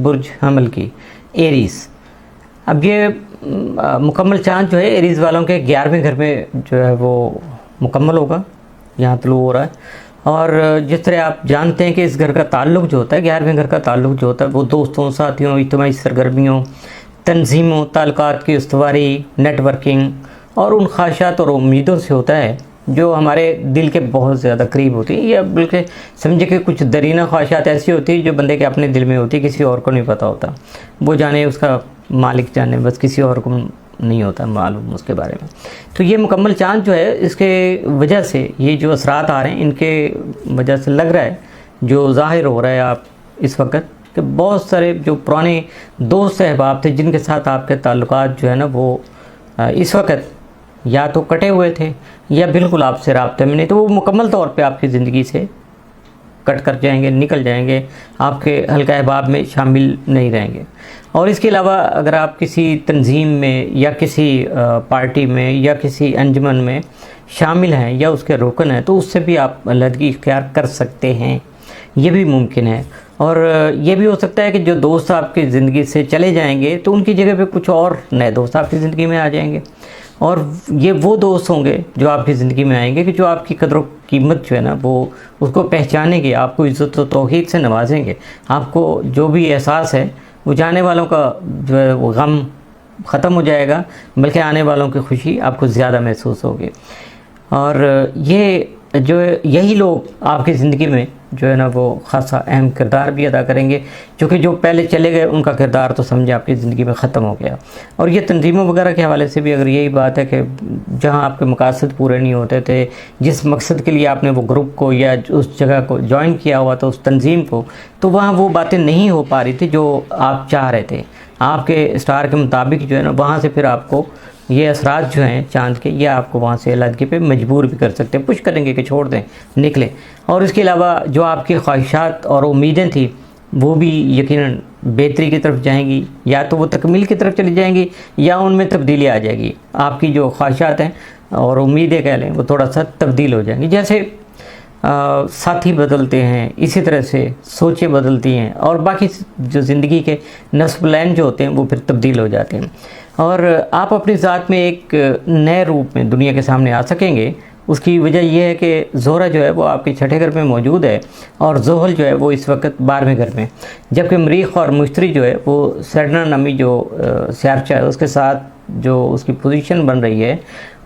برج حمل کی ایریز. اب یہ مکمل چاند جو ہے ایریز والوں کے 11ویں گھر میں جو ہے وہ مکمل ہوگا, یہاں طلوع ہو رہا ہے. اور جس طرح آپ جانتے ہیں کہ اس گھر کا تعلق جو ہوتا ہے, 11ویں گھر کا تعلق جو ہوتا ہے وہ دوستوں, ساتھیوں, اجتماعی سرگرمیوں, تنظیموں, تعلقات کی استواری, نیٹ ورکنگ اور ان خواہشات اور امیدوں سے ہوتا ہے جو ہمارے دل کے بہت زیادہ قریب ہوتی ہیں, یا بلکہ سمجھے کہ کچھ درینہ خواہشات ایسی ہوتی ہیں جو بندے کے اپنے دل میں ہوتی ہے, کسی اور کو نہیں پتہ ہوتا, وہ جانے اس کا مالک جانے, بس کسی اور کو نہیں ہوتا معلوم اس کے بارے میں. تو یہ مکمل چاند جو ہے اس کے وجہ سے یہ جو اثرات آ رہے ہیں ان کے وجہ سے لگ رہا ہے, جو ظاہر ہو رہا ہے آپ اس وقت, کہ بہت سارے جو پرانے دوست احباب تھے جن کے ساتھ آپ کے تعلقات جو ہے نا وہ اس وقت یا تو کٹے ہوئے تھے یا بالکل آپ سے رابطے میں نہیں, تو وہ مکمل طور پہ آپ کی زندگی سے کٹ کر جائیں گے, نکل جائیں گے, آپ کے حلقہ احباب میں شامل نہیں رہیں گے. اور اس کے علاوہ اگر آپ کسی تنظیم میں یا کسی پارٹی میں یا کسی انجمن میں شامل ہیں یا اس کے رکن ہیں تو اس سے بھی آپ علیحدگی اختیار کر سکتے ہیں, یہ بھی ممکن ہے. اور یہ بھی ہو سکتا ہے کہ جو دوست آپ کی زندگی سے چلے جائیں گے تو ان کی جگہ پہ کچھ اور نئے دوست آپ کی زندگی میں آ جائیں گے, اور یہ وہ دوست ہوں گے جو آپ کی زندگی میں آئیں گے کہ جو آپ کی قدر و قیمت جو ہے نا وہ اس کو پہچانیں گے, آپ کو عزت و توقیر سے نوازیں گے, آپ کو جو بھی احساس ہے وہ جانے والوں کا جو ہے وہ غم ختم ہو جائے گا, بلکہ آنے والوں کی خوشی آپ کو زیادہ محسوس ہوگی. اور یہ جو یہی لوگ آپ کی زندگی میں جو ہے نا وہ خاصا اہم کردار بھی ادا کریں گے, چونکہ جو پہلے چلے گئے ان کا کردار تو سمجھے آپ کی زندگی میں ختم ہو گیا. اور یہ تنظیموں وغیرہ کے حوالے سے بھی اگر یہی بات ہے کہ جہاں آپ کے مقاصد پورے نہیں ہوتے تھے, جس مقصد کے لیے آپ نے وہ گروپ کو یا اس جگہ کو جوائن کیا ہوا تھا, اس تنظیم کو, تو وہاں وہ باتیں نہیں ہو پا رہی تھی جو آپ چاہ رہے تھے آپ کے اسٹار کے مطابق جو ہے نا, وہاں سے پھر آپ کو یہ اثرات جو ہیں چاند کے یہ آپ کو وہاں سے علیحدگی پہ مجبور بھی کر سکتے ہیں, پش کریں گے کہ چھوڑ دیں, نکلیں. اور اس کے علاوہ جو آپ کی خواہشات اور امیدیں تھیں وہ بھی یقیناً بہتری کی طرف جائیں گی, یا تو وہ تکمیل کی طرف چلی جائیں گی یا ان میں تبدیلی آ جائے گی. آپ کی جو خواہشات ہیں اور امیدیں کہہ لیں وہ تھوڑا سا تبدیل ہو جائیں گی. جیسے ساتھی بدلتے ہیں اسی طرح سے سوچیں بدلتی ہیں, اور باقی جو زندگی کے نصب لائن جو ہوتے ہیں وہ پھر تبدیل ہو جاتے ہیں, اور آپ اپنی ذات میں ایک نئے روپ میں دنیا کے سامنے آ سکیں گے. اس کی وجہ یہ ہے کہ زہرہ جو ہے وہ آپ کے 6ٹھے گھر میں موجود ہے, اور زحل جو ہے وہ اس وقت 12ویں گھر میں, جبکہ مریخ اور مشتری جو ہے وہ سیٹرن نامی جو سیارچہ ہے اس کے ساتھ جو اس کی پوزیشن بن رہی ہے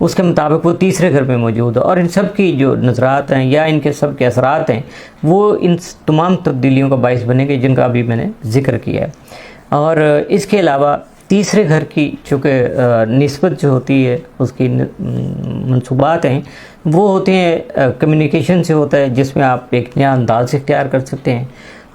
اس کے مطابق وہ 3رے گھر میں موجود ہے. اور ان سب کی جو نظرات ہیں یا ان کے سب کے اثرات ہیں وہ ان تمام تبدیلیوں کا باعث بنے گے جن کا ابھی میں نے ذکر کیا ہے. اور اس کے علاوہ 3رے گھر کی چونکہ نسبت جو ہوتی ہے اس کی منصوبات ہیں وہ ہوتے ہیں کمیونیکیشن سے ہوتا ہے, جس میں آپ ایک نیا انداز اختیار کر سکتے ہیں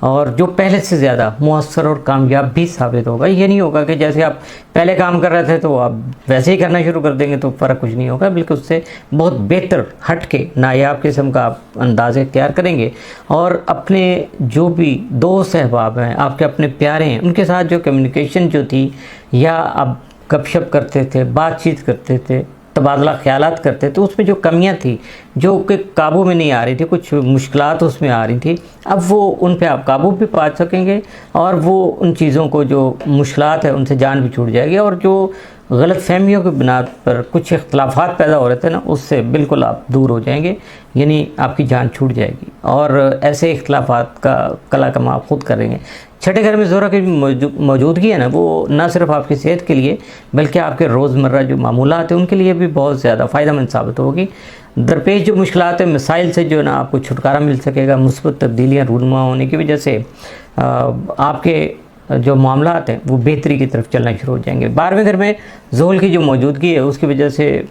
اور جو پہلے سے زیادہ مؤثر اور کامیاب بھی ثابت ہوگا. یہ نہیں ہوگا کہ جیسے آپ پہلے کام کر رہے تھے تو آپ ویسے ہی کرنا شروع کر دیں گے تو فرق کچھ نہیں ہوگا, بلکہ اس سے بہت بہتر ہٹ کے نایاب قسم کا آپ انداز اختیار کریں گے, اور اپنے جو بھی دوست احباب ہیں آپ کے اپنے پیارے ہیں ان کے ساتھ جو کمیونیکیشن جو تھی یا آپ گپ شپ کرتے تھے, بات چیت کرتے تھے, تبادلہ خیالات کرتے تو اس میں جو کمیاں تھیں جو کہ قابو میں نہیں آ رہی تھی, کچھ مشکلات اس میں آ رہی تھی, اب وہ ان پہ آپ قابو بھی پا سکیں گے, اور وہ ان چیزوں کو جو مشکلات ہیں ان سے جان بھی چھوٹ جائے گی, اور جو غلط فہمیوں کی بنا پر کچھ اختلافات پیدا ہو رہے تھے نا اس سے بالکل آپ دور ہو جائیں گے, یعنی آپ کی جان چھوٹ جائے گی, اور ایسے اختلافات کا کلا کما آپ خود کریں گے. 6ٹھے گھر میں زہرہ کی موجودگی ہے نا وہ نہ صرف آپ کی صحت کے لیے بلکہ آپ کے روزمرہ جو معمولات ہیں ان کے لیے بھی بہت زیادہ فائدہ مند ثابت ہوگی. درپیش جو مشکلات ہیں مسائل سے جو ہے نا آپ کو چھٹکارا مل سکے گا. مثبت تبدیلیاں رونما ہونے کی وجہ سے آپ کے جو معاملات ہیں وہ بہتری کی طرف چلنا شروع ہو جائیں گے. 12ویں گھر میں زحل کی جو موجودگی ہے اس کی وجہ سے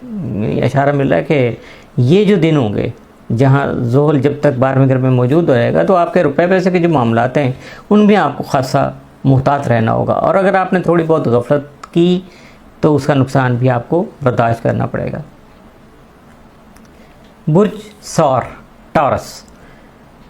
اشارہ مل رہا ہے کہ یہ جو دن ہوں گے جہاں زحل جب تک 12ویں گھر میں موجود رہے گا تو آپ کے روپے پیسے کے جو معاملات ہیں ان میں آپ کو خاصا محتاط رہنا ہوگا, اور اگر آپ نے تھوڑی بہت غفلت کی تو اس کا نقصان بھی آپ کو برداشت کرنا پڑے گا. برج ثور ٹورس,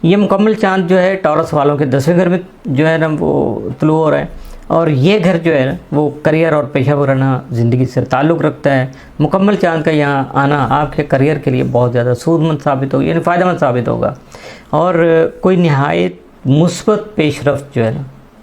یہ مکمل چاند جو ہے ٹورس والوں کے 10ویں گھر میں جو ہے نا وہ طلوع ہو رہا ہے, اور یہ گھر جو ہے نا وہ کریئر اور پیشہ ورانہ زندگی سے تعلق رکھتا ہے. مکمل چاند کا یہاں آنا آپ کے کریئر کے لیے بہت زیادہ سود مند ثابت ہوگا, یعنی فائدہ مند ثابت ہوگا, اور کوئی نہایت مثبت پیش رفت جو ہے نا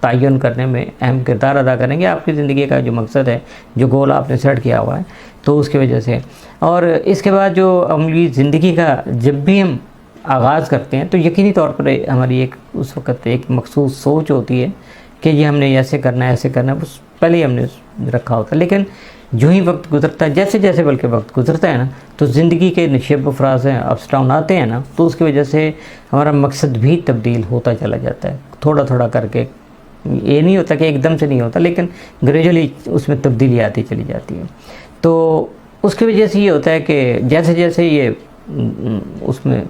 تعین کرنے میں اہم کردار ادا کریں گے آپ کی زندگی کا جو مقصد ہے، جو گول آپ نے سیٹ کیا ہوا ہے، تو اس کی وجہ سے۔ اور اس کے بعد جو عملی زندگی کا جب بھی ہم آغاز کرتے ہیں تو یقینی طور پر ہماری ایک اس وقت ایک مخصوص سوچ ہوتی ہے کہ یہ ہم نے ایسے کرنا ہے، ایسے کرنا ہے، بس پہلے ہی ہم نے رکھا ہوتا ہے۔ لیکن جو ہی وقت گزرتا ہے، جیسے جیسے بلکہ وقت گزرتا ہے نا، تو زندگی کے نشیب و فراز ہیں، اپس ڈاؤن آتے ہیں نا، تو اس کی وجہ سے ہمارا مقصد بھی تبدیل ہوتا چلا جاتا ہے، تھوڑا تھوڑا کر کے۔ یہ نہیں ہوتا کہ ایک دم سے نہیں ہوتا، لیکن گریجولی اس میں تبدیلی آتی چلی جاتی ہے۔ تو اس کی وجہ سے یہ ہوتا ہے کہ جیسے جیسے یہ اس میں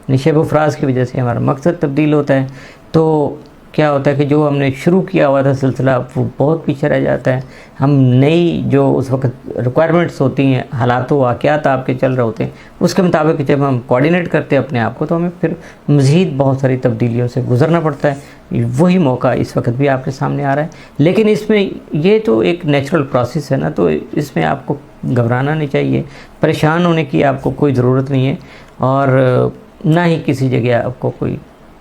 نشیب و فراز کی وجہ سے ہمارا مقصد تبدیل ہوتا ہے، تو کیا ہوتا ہے کہ جو ہم نے شروع کیا ہوا تھا سلسلہ وہ بہت پیچھے رہ جاتا ہے۔ ہم نئی جو اس وقت ریکوائرمنٹس ہوتی ہیں، حالات و واقعات آپ کے چل رہے ہوتے ہیں، اس کے مطابق جب ہم کوآرڈینیٹ کرتے ہیں اپنے آپ کو، تو ہمیں پھر مزید بہت ساری تبدیلیوں سے گزرنا پڑتا ہے۔ وہی موقع اس وقت بھی آپ کے سامنے آ رہا ہے، لیکن اس میں یہ تو ایک نیچرل پروسیس ہے نا، تو اس میں آپ کو گھبرانا نہیں چاہیے، پریشان ہونے کی آپ کو کوئی ضرورت نہیں ہے، اور نہ ہی کسی جگہ آپ کو کوئی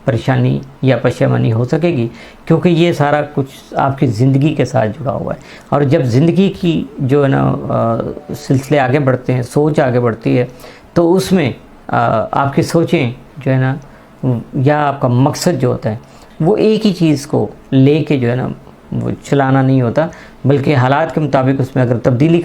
پریشانی یا پشیمانی ہو سکے گی، کیونکہ یہ سارا کچھ آپ کی زندگی کے ساتھ جڑا ہوا ہے۔ اور جب زندگی کی جو ہے نا سلسلے آگے بڑھتے ہیں، سوچ آگے بڑھتی ہے، تو اس میں آپ کی سوچیں جو ہے نا یا آپ کا مقصد جو ہوتا ہے وہ ایک ہی چیز کو لے کے جو ہے نا وہ چلانا نہیں ہوتا، بلکہ حالات کے مطابق اس میں اگر تبدیلی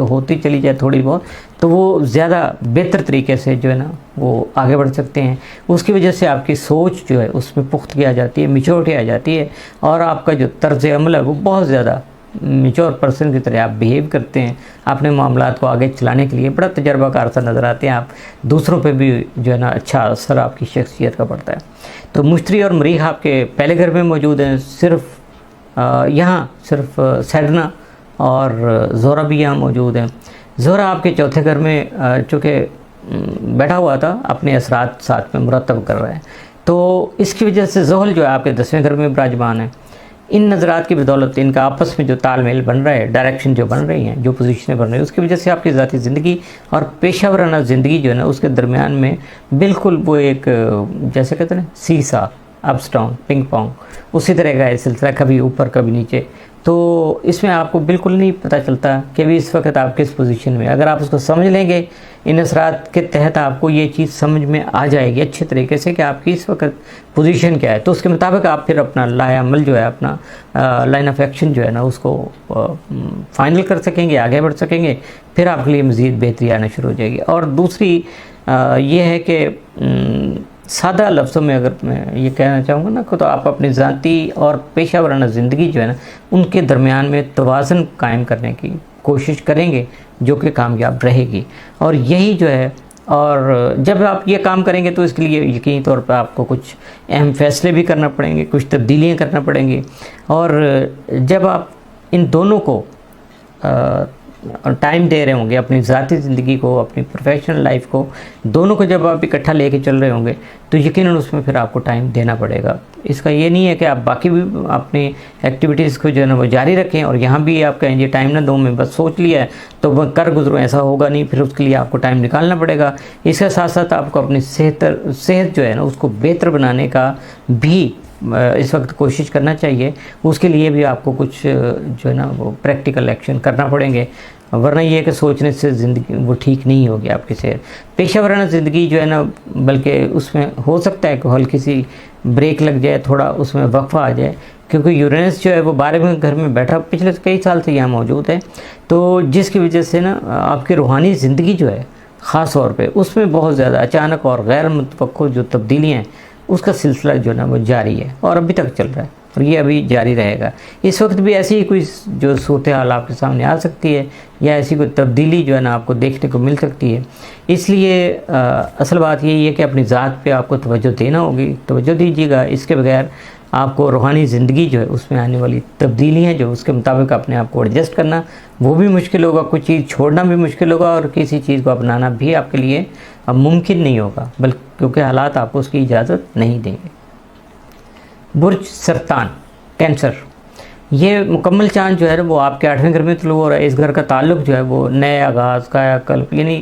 ہوتی چلی جائے تھوڑی بہت، تو وہ زیادہ بہتر طریقے سے جو ہے نا وہ آگے بڑھ سکتے ہیں۔ اس کی وجہ سے آپ کی سوچ جو ہے اس میں پختگی آ جاتی ہے، میچورٹی آ جاتی ہے، اور آپ کا جو طرز عمل ہے وہ بہت زیادہ میچور پرسن کی طرح آپ بیہیو کرتے ہیں، اپنے معاملات کو آگے چلانے کے لیے بڑا تجربہ کار سا نظر آتے ہیں آپ، دوسروں پہ بھی جو ہے نا اچھا اثر آپ کی شخصیت کا پڑتا ہے۔ تو مشتری اور مریخ آپ کے پہلے گھر میں موجود ہیں، یہاں صرف سیڈنا اور زہرہ بھی یہاں موجود ہیں۔ زہرہ آپ کے چوتھے گھر میں چونکہ بیٹھا ہوا تھا، اپنے اثرات ساتھ میں مرتب کر رہا ہے، تو اس کی وجہ سے زحل جو ہے آپ کے 10ویں گھر میں براجمان ہے۔ ان نظرات کی بدولت ان کا آپس میں جو تال میل بن رہا ہے، ڈائریکشن جو بن رہی ہیں، جو پوزیشنیں بن رہی ہیں، اس کی وجہ سے آپ کی ذاتی زندگی اور پیشہ ورانہ زندگی جو ہے نا اس کے درمیان میں بالکل وہ ایک جیسے کہتے ہیں نا سیسا، اپس ڈاؤن، پنگ پونگ، اسی طرح کا یہ سلسلہ، کبھی اوپر کبھی نیچے۔ تو اس میں آپ کو بالکل نہیں پتہ چلتا کہ بھی اس وقت آپ کس پوزیشن میں۔ اگر آپ اس کو سمجھ لیں گے، ان اثرات کے تحت آپ کو یہ چیز سمجھ میں آ جائے گی اچھے طریقے سے کہ آپ کی اس وقت پوزیشن کیا ہے، تو اس کے مطابق آپ پھر اپنا لائے عمل جو ہے، اپنا لائن آف ایکشن جو ہے نا اس کو فائنل کر سکیں گے، آگے بڑھ سکیں گے، پھر آپ کے لیے مزید بہتری آنا شروع ہو جائے گی۔ اور دوسری یہ ہے کہ سادہ لفظوں میں اگر میں یہ کہنا چاہوں گا نا، تو آپ اپنی ذاتی اور پیشہ ورانہ زندگی جو ہے نا ان کے درمیان میں توازن قائم کرنے کی کوشش کریں گے، جو کہ کامیاب رہے گی۔ اور یہی جو ہے، اور جب آپ یہ کام کریں گے تو اس کے لیے یقینی طور پر آپ کو کچھ اہم فیصلے بھی کرنا پڑیں گے، کچھ تبدیلیاں کرنا پڑیں گی۔ اور جب آپ ان دونوں کو ٹائم دے رہے ہوں گے، اپنی ذاتی زندگی کو، اپنی پروفیشنل لائف کو، دونوں کو جب آپ اکٹھا لے کے چل رہے ہوں گے، تو یقیناً اس میں پھر آپ کو ٹائم دینا پڑے گا۔ اس کا یہ نہیں ہے کہ آپ باقی بھی اپنی ایکٹیویٹیز کو جو ہے نا وہ جاری رکھیں، اور یہاں بھی آپ کہیں یہ ٹائم نہ دوں، میں بس سوچ لیا ہے تو وہ کر گزروں، ایسا ہوگا نہیں، پھر اس کے لیے آپ کو ٹائم نکالنا پڑے گا۔ اس کے ساتھ ساتھ آپ کو اپنی صحت جو ہے نا اس کو بہتر بنانے کا بھی اس وقت کوشش کرنا چاہیے۔ اس کے لیے بھی آپ کو کچھ جو ہے نا وہ پریکٹیکل ایکشن کرنا پڑیں گے، ورنہ یہ کہ سوچنے سے زندگی وہ ٹھیک نہیں ہوگی آپ کی صحت۔ پیشہ ورانہ زندگی جو ہے نا، بلکہ اس میں ہو سکتا ہے کہ ہلکی سی بریک لگ جائے، تھوڑا اس میں وقفہ آ جائے، کیونکہ یورینس جو ہے وہ 12ویں گھر میں بیٹھا پچھلے کئی سال سے یہاں موجود ہے، تو جس کی وجہ سے نا آپ کی روحانی زندگی جو ہے خاص طور پہ اس میں بہت زیادہ اچانک اور غیر متوقع جو تبدیلیاں ہیں اس کا سلسلہ جو ہے نا وہ جاری ہے، اور ابھی تک چل رہا ہے، اور یہ ابھی جاری رہے گا۔ اس وقت بھی ایسی ہی کوئی جو صورتحال آپ کے سامنے آ سکتی ہے، یا ایسی کوئی تبدیلی جو ہے نا آپ کو دیکھنے کو مل سکتی ہے۔ اس لیے اصل بات یہی ہے کہ اپنی ذات پہ آپ کو توجہ دینا ہوگی، توجہ دیجیے گا۔ اس کے بغیر آپ کو روحانی زندگی جو ہے اس میں آنے والی تبدیلیاں جو اس کے مطابق اپنے آپ کو ایڈجسٹ کرنا وہ بھی مشکل ہوگا، کچھ چیز چھوڑنا بھی مشکل ہوگا، اور کسی چیز کو اپنانا بھی آپ کے لیے اب ممکن نہیں ہوگا، بلکہ کیونکہ حالات آپ کو اس کی اجازت نہیں دیں گے۔ برج سرطان، کینسر، یہ مکمل چاند جو ہے وہ آپ کے 8ویں گھر میں طلوع ہو رہا ہے۔ اس گھر کا تعلق جو ہے وہ نئے آغاز کا کلب، یعنی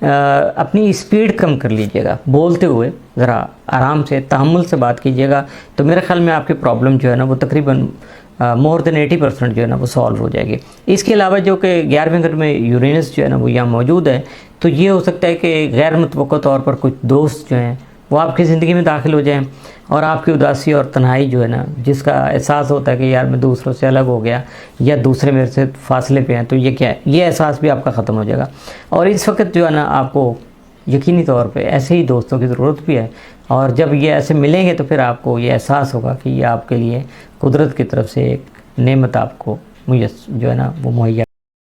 اپنی اسپیڈ کم کر لیجیے گا، بولتے ہوئے ذرا آرام سے تحمل سے بات کیجیے گا، تو میرے خیال میں آپ کی پرابلم جو ہے نا وہ تقریباً مور دین 80% جو ہے نا وہ سالو ہو جائے گی۔ اس کے علاوہ جو کہ 11ویں گھر میں یورینس جو ہے نا وہ یہاں موجود ہے، تو یہ ہو سکتا ہے کہ غیر متوقع طور پر کچھ دوست جو ہیں وہ آپ کی زندگی میں داخل ہو جائیں، اور آپ کی اداسی اور تنہائی جو ہے نا، جس کا احساس ہوتا ہے کہ یار میں دوسروں سے الگ ہو گیا یا دوسرے میرے سے فاصلے پہ ہیں، تو یہ کیا ہے، یہ احساس بھی آپ کا ختم ہو جائے گا۔ اور اس وقت جو ہے نا آپ کو یقینی طور پہ ایسے ہی دوستوں کی ضرورت بھی ہے، اور جب یہ ایسے ملیں گے تو پھر آپ کو یہ احساس ہوگا کہ یہ آپ کے لیے قدرت کی طرف سے ایک نعمت آپ کو جو ہے نا وہ مہیا